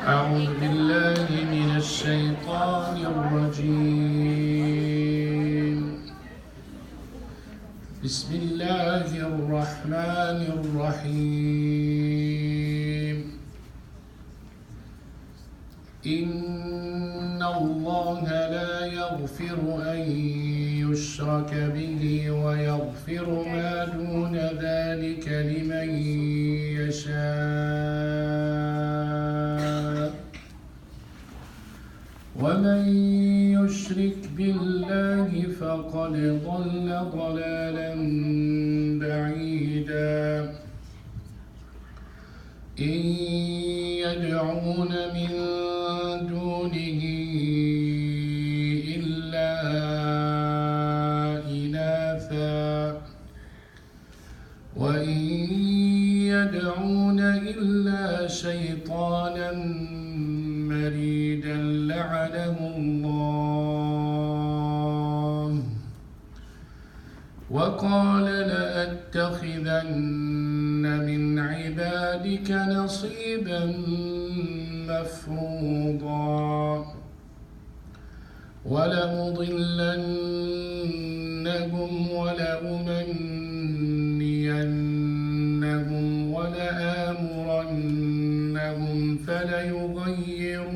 أعوذ بالله من الشيطان الرجيم. بسم الله الرحمن الرحيم. إن الله لا يغفر أن يشرك به ويغفر ما دون ذلك لمن يشاء، ومن يشرك بالله فقد ضل ضلالا بعيدا. إن يدعون من دونه إلا إناثا وإن يدعون إلا شيطانا مريدا لعنه الله، وقال لأتخذن من عبادك نصيبا مفروضا ولأضلنهم ولأمنينهم ولآمرنهم فليغيرن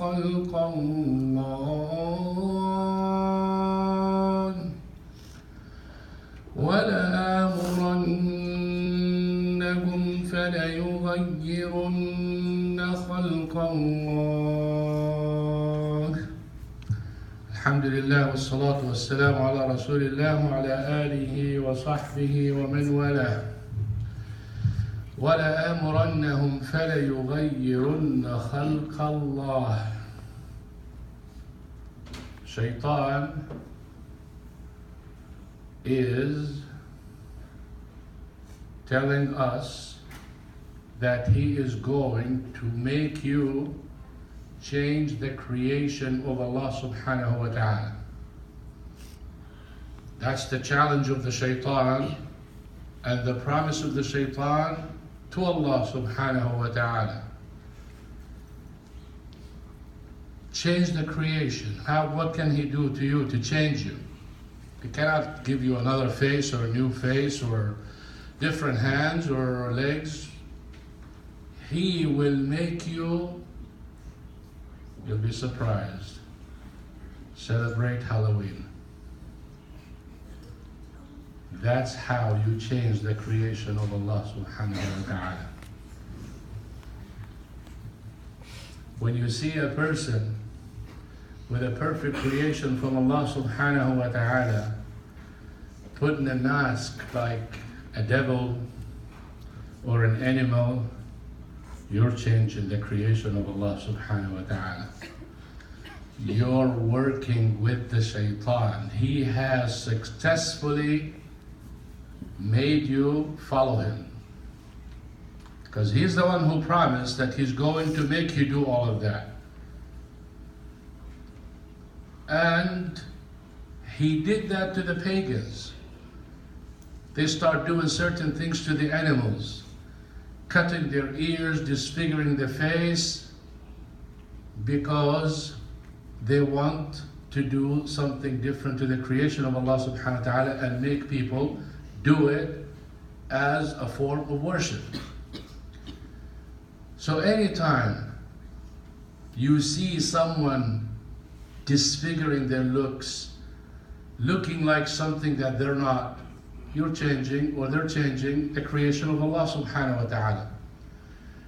خلق الله فليغيرن خلق الله. الحمد لله والصلاة والسلام على رسول الله وعلى آله وصحبه ومن والاه. ولآمرنهم فليغيرن خلق الله. Shaitan is telling us that he is going to make you change the creation of Allah subhanahu wa ta'ala. That's the challenge of the shaitan and the promise of the shaitan to Allah subhanahu wa ta'ala. Change the creation. What can he do to you to change you? He cannot give you another face or a new face or different hands or legs. He will make you, you'll be surprised, celebrate Halloween. That's how you change the creation of Allah subhanahu wa ta'ala. When you see a person with a perfect creation from Allah subhanahu wa ta'ala putting a mask like a devil or an animal, you're changing the creation of Allah subhanahu wa ta'ala. You're working with the shaitan. He has successfully made you follow him, because he's the one who promised that he's going to make you do all of that. And he did that to the pagans. They start doing certain things to the animals, cutting their ears, disfiguring their face, because they want to do something different to the creation of Allah subhanahu wa ta'ala and make people do it as a form of worship. So anytime you see someone disfiguring their looks, looking like something that they're not, you're changing, or they're changing the creation of Allah subhanahu wa ta'ala.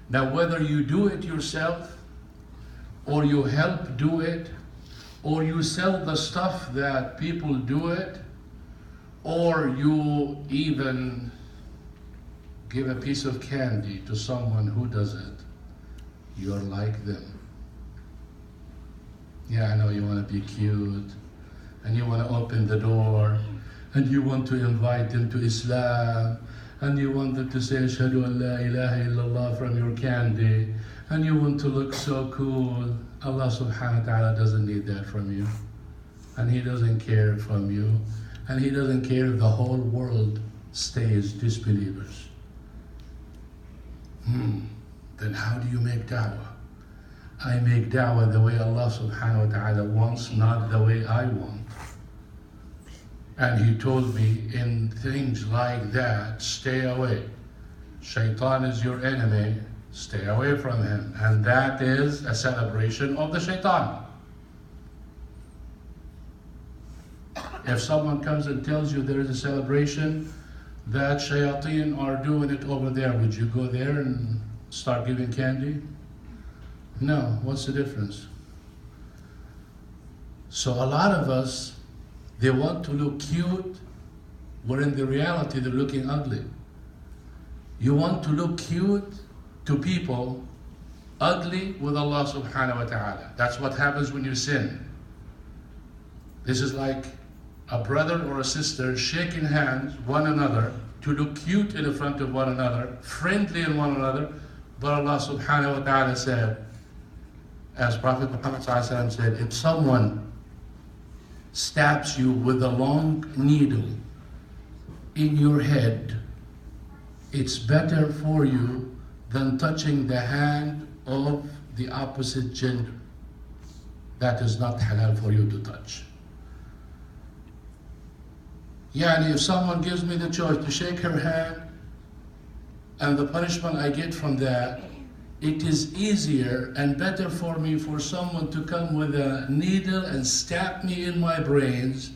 Now whether you do it yourself, or you help do it, or you sell the stuff that people do it, or you even give a piece of candy to someone who does it, you're like them. Yeah, I know you want to be cute, and you want to open the door, and you want to invite them to Islam, and you want them to say Ashhadu an la ilaha illallah from your candy, and you want to look so cool. Allah subhanahu wa ta'ala doesn't need that from you, and He doesn't care from you, and He doesn't care if the whole world stays disbelievers. Then how do you make da'wah? I make da'wah the way Allah subhanahu wa ta'ala wants, not the way I want. And He told me in things like that, stay away. Shaitan is your enemy, stay away from him. And that is a celebration of the shaitan. If someone comes and tells you there is a celebration that shayateen are doing it over there, would you go there and start giving candy? No. What's the difference? So a lot of us, they want to look cute, where in the reality they're looking ugly. You want to look cute to people, ugly with Allah subhanahu wa ta'ala. That's what happens when you sin. This is like a brother or a sister shaking hands one another to look cute in front of one another, friendly in one another. But Allah subhanahu wa ta'ala said, as Prophet Muhammad said, if someone stabs you with a long needle in your head, it's better for you than touching the hand of the opposite gender. That is not halal for you to touch. Yani if someone gives me the choice to shake her hand and the punishment I get from that, it is easier and better for me for someone to come with a needle and stab me in my brains.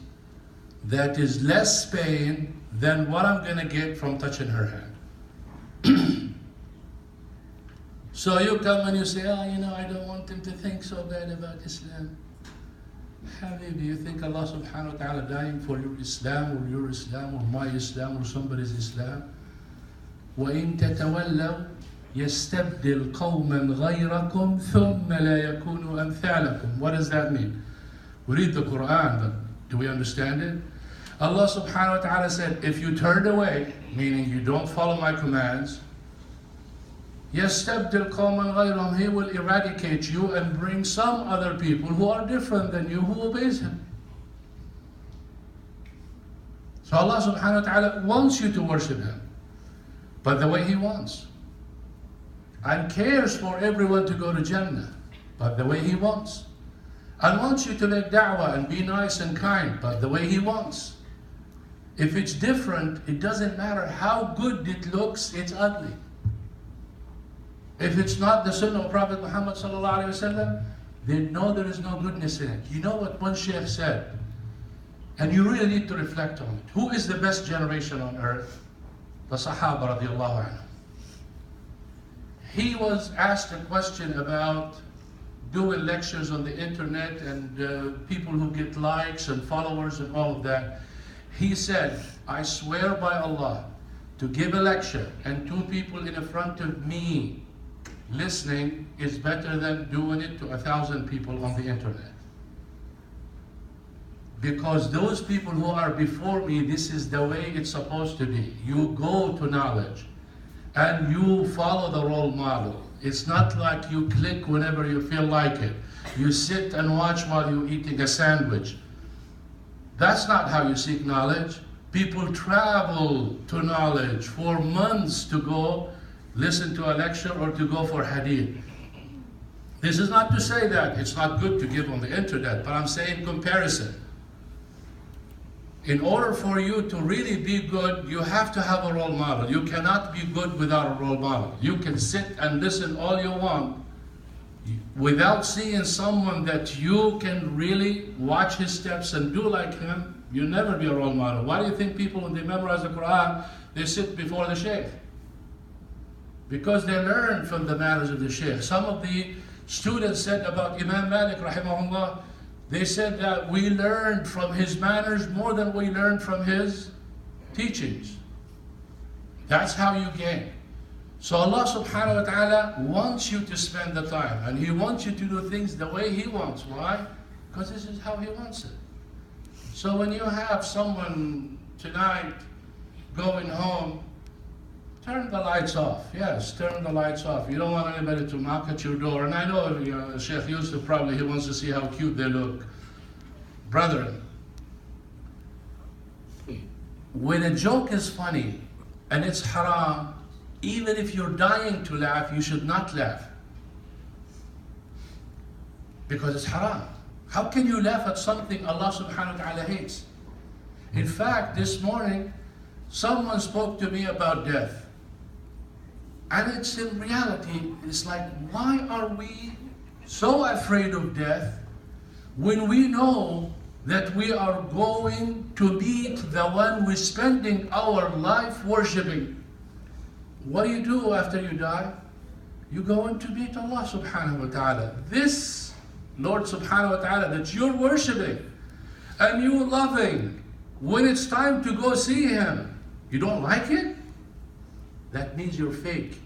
That is less pain than what I'm going to get from touching her hand. So you come and you say, I don't want him to think so bad about Islam. Habibi, you think Allah subhanahu wa ta'ala dying for your Islam or your Islam or my Islam or somebody's Islam? وَإِن تَتَوَلَّوْا يَسْتَبْدِلْ قَوْمًا غَيْرَكُمْ ثُمَّ لَا يَكُونُوا أَمْثَالَكُمْ. What does that mean? We read the Quran, but do we understand it? Allah subhanahu wa ta'ala said, if you turn away, meaning you don't follow my commands, يَسْتَبْدِلْ قَوْمًا غَيْرَهُمْ, He will eradicate you and bring some other people who are different than you who obeys Him. So Allah subhanahu wa ta'ala wants you to worship Him, but the way He wants. And cares for everyone to go to Jannah, but the way He wants. And wants you to make da'wah and be nice and kind, but the way He wants. If it's different, it doesn't matter how good it looks, it's ugly. If it's not the sunnah of Prophet Muhammad sallallahu alaihi wasallam, then know there is no goodness in it. You know what one sheikh said, and you really need to reflect on it. Who is the best generation on earth? The Sahaba radiallahu anhu. He was asked a question about doing lectures on the internet and people who get likes and followers and all of that. He said, I swear by Allah, to give a lecture and two people in front of me listening is better than doing it to 1,000 people on the internet. Because those people who are before me, this is the way it's supposed to be. You go to knowledge and you follow the role model. It's not like you click whenever you feel like it. You sit and watch while you're eating a sandwich. That's not how you seek knowledge. People travel to knowledge for months to go listen to a lecture or to go for hadith. This is not to say that it's not good to give on the internet, but I'm saying comparison. In order for you to really be good, you have to have a role model. You cannot be good without a role model. You can sit and listen all you want without seeing someone that you can really watch his steps and do like him. You'll never be a role model. Why do you think people, when they memorize the Quran, they sit before the Shaykh? Because they learn from the manners of the Shaykh. Some of the students said about Imam Malik rahimahullah, they said that we learned from his manners more than we learned from his teachings. That's how you gain. So Allah subhanahu wa ta'ala wants you to spend the time, and He wants you to do things the way He wants. Why? Because this is how He wants it. So when you have someone tonight going home, turn the lights off. Yes, turn the lights off. You don't want anybody to knock at your door. And I know, Sheikh Yusuf probably, he wants to see how cute they look. Brethren, when a joke is funny and it's haram, Even if you're dying to laugh, you should not laugh. Because it's haram. How can you laugh at something Allah subhanahu wa ta'ala hates? In fact, this morning, someone spoke to me about death. And it's in reality, it's like, why are we so afraid of death when we know that we are going to meet the one we're spending our life worshiping? What do you do after you die? You go in to meet Allah subhanahu wa ta'ala. This Lord subhanahu wa ta'ala that you're worshiping and you're loving, when it's time to go see Him, you don't like it? That means you're fake.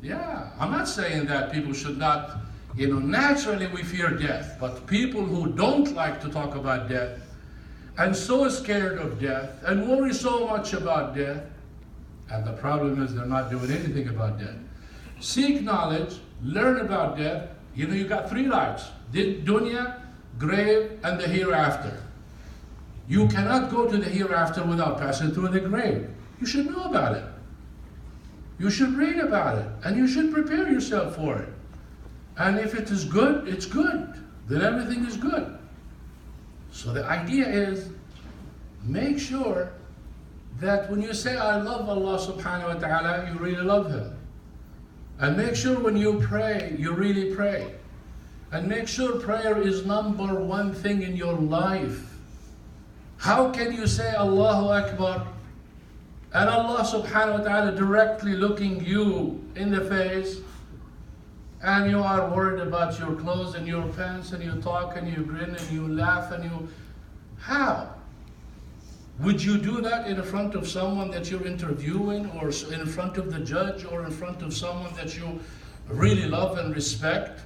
Yeah, I'm not saying that people should not, naturally we fear death, but people who don't like to talk about death and so scared of death and worry so much about death, and the problem is they're not doing anything about death. Seek knowledge, learn about death. You got three lives: dunya, grave, and the hereafter. You cannot go to the hereafter without passing through the grave. You should know about it. You should read about it, and you should prepare yourself for it. And if it is good, it's good. Then everything is good. So the idea is, make sure that when you say, I love Allah subhanahu wa ta'ala, you really love Him. And make sure when you pray, you really pray. And make sure prayer is number one thing in your life. How can you say Allahu Akbar and Allah subhanahu wa ta'ala directly looking you in the face, and you are worried about your clothes and your pants, and you talk and you grin and you laugh and you... How? Would you do that in front of someone that you're interviewing, or in front of the judge, or in front of someone that you really love and respect?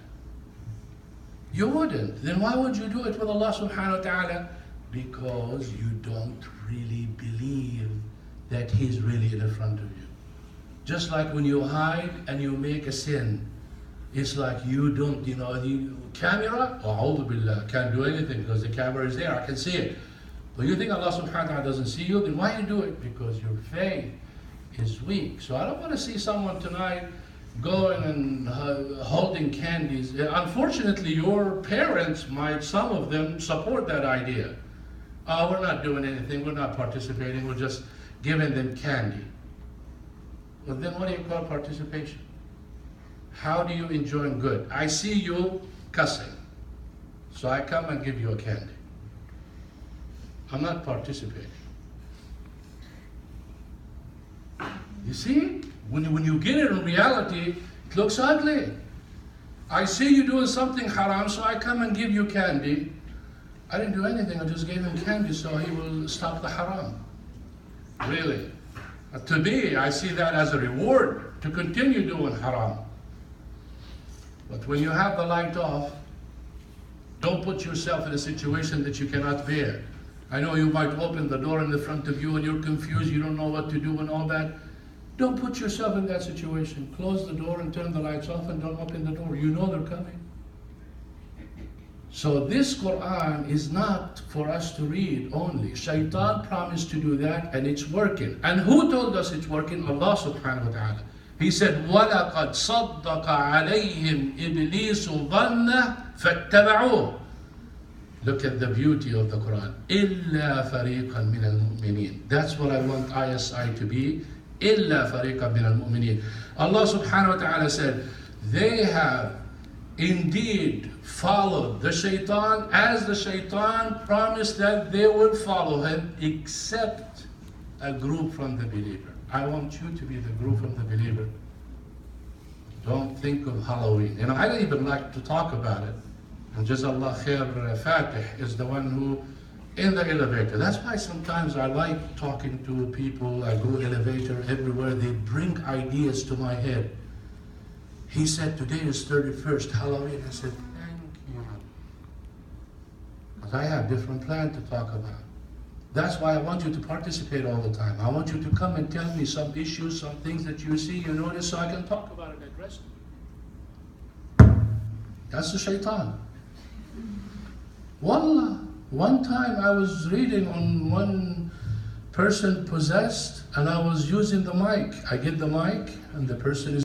You wouldn't. Then why would you do it with Allah subhanahu wa ta'ala? Because you don't really believe that He's really in front of you. Just like when you hide and you make a sin, it's like you don't, the camera, a'udhu billah, can't do anything because the camera is there, I can see it. But you think Allah subhanahu wa ta'ala doesn't see you, then why you do it? Because your faith is weak. So I don't want to see someone tonight going and holding candies. Unfortunately, your parents might, some of them, support that idea. We're not doing anything, we're not participating, we're just giving them candy. Well, then what do you call participation? How do you enjoy good? I see you cussing, so I come and give you a candy. I'm not participating. You see, when you get it in reality, it looks ugly. I see you doing something haram, so I come and give you candy. I didn't do anything, I just gave him candy so he will stop the haram. Really. To me, I see that as a reward to continue doing haram. But when you have the light off, don't put yourself in a situation that you cannot bear. I know you might open the door in the front of you and you're confused, you don't know what to do and all that. Don't put yourself in that situation. Close the door and turn the lights off and don't open the door. You know they're coming. So this Quran is not for us to read only. Shaitan promised to do that and it's working. And who told us it's working? Allah subhanahu wa ta'ala. He said, وَلَقَدْ صَدَّقَ عَلَيْهِمْ إِبْلِيسُ ظَنَّ فَاتَّبَعُوهُ. Look at the beauty of the Quran. إِلَّا فَرِيقًا مِنَ الْمُؤْمِنِينَ. That's what I want ISI to be. إِلَّا فَرِيقًا مِنَ الْمُؤْمِنِينَ. Allah subhanahu wa ta'ala said, they have indeed followed the shaitan as the shaitan promised that they would follow him, except a group from the believer. I want you to be the group from the believer. Don't think of Halloween. I don't even like to talk about it. And Jazallah Khair Fatih is the one who, in the elevator. That's why sometimes I like talking to people. I go elevator everywhere. They bring ideas to my head. He said, today is 31st, Halloween. I said, thank you. Because I have different plans to talk about. That's why I want you to participate all the time. I want you to come and tell me some issues, some things that you see, you notice, so I can talk about it, address it. That's the shaitan. Wallah, one time I was reading on one person possessed, and I was using the mic. I get the mic, and the person is